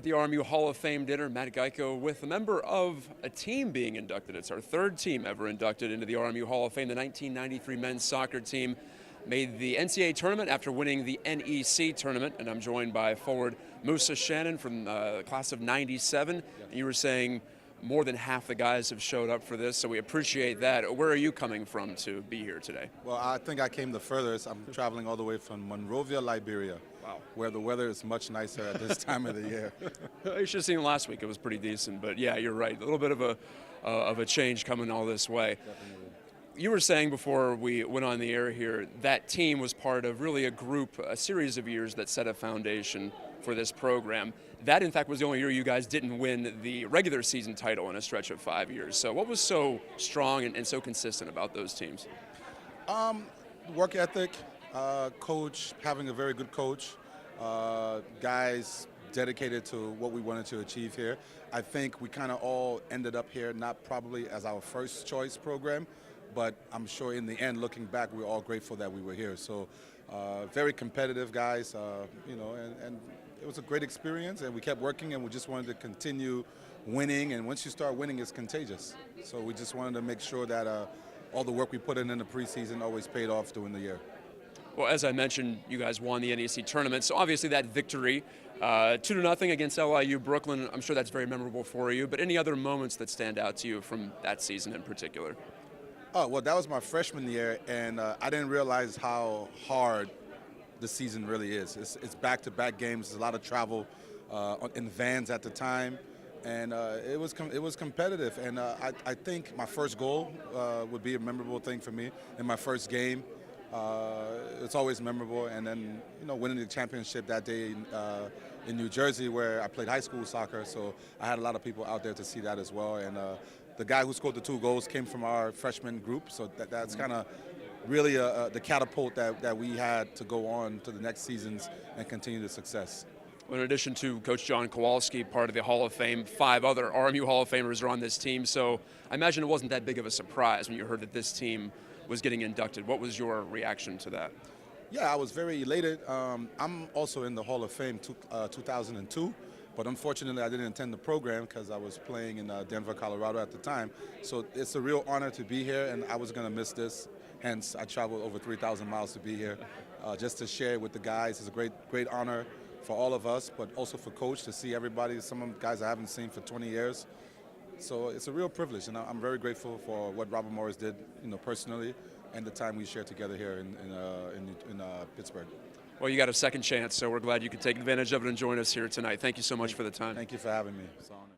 At the RMU Hall-of-Fame dinner, Matt Geico with a member of a team being inducted. It's our third team ever inducted into the RMU Hall-of-Fame. The 1993 men's soccer team made the NCAA tournament after winning the NEC tournament, and I'm joined by forward Musa Shannon from the class of '97. And you were saying more than half the guys have showed up for this, so we appreciate that. Where are you coming from to be here today? Well, I think I came the furthest. I'm traveling all the way from Monrovia, Liberia, Wow. where the weather is much nicer at this time of the year. You should have seen last week. It was pretty decent, but yeah, you're right. A little bit of a change coming all this way. Definitely. You were saying before we went on the air here, that team was part of really a series of years that set a foundation for this program. That, in fact, was the only year you guys didn't win the regular season title in a stretch of 5 years. So what was so strong and so consistent about those teams? Work ethic, coach, having a very good coach, guys dedicated to what we wanted to achieve here. I think we kind of all ended up here not probably as our first choice program, but I'm sure in the end, looking back, we're all grateful that we were here. So very competitive guys, and it was a great experience, and we kept working, and we just wanted to continue winning, and once you start winning, it's contagious. So we just wanted to make sure that all the work we put in the preseason always paid off during the year. Well, as I mentioned, you guys won the NEC tournament, so obviously that victory, 2-0 against LIU Brooklyn, I'm sure that's very memorable for you, but any other moments that stand out to you from that season in particular? Oh, well, that was my freshman year, and I didn't realize how hard the season really is. It's back-to-back games. There's a lot of travel in vans at the time, and it was competitive. And I think my first goal would be a memorable thing for me in my first game. It's always memorable. And then winning the championship that day in New Jersey, where I played high school soccer, so I had a lot of people out there to see that as well. And the guy who scored the 2 goals came from our freshman group, so that's kind of really the catapult that we had to go on to the next seasons and continue the success. Well, in addition to Coach John Kowalski, part of the Hall of Fame, 5 other RMU Hall of Famers are on this team, so I imagine it wasn't that big of a surprise when you heard that this team was getting inducted. What was your reaction to that? Yeah, I was very elated. I'm also in the Hall of Fame 2002. But unfortunately, I didn't attend the program because I was playing in Denver, Colorado at the time. So it's a real honor to be here, and I was going to miss this. Hence, I traveled over 3,000 miles to be here just to share with the guys. It's a great honor for all of us, but also for Coach to see everybody, some of the guys I haven't seen for 20 years. So it's a real privilege, and I'm very grateful for what Robert Morris did, personally, and the time we shared together here in Pittsburgh. Well, you got a second chance, so we're glad you could take advantage of it and join us here tonight. Thank you so much for the time. Thank you for having me. It's an honor.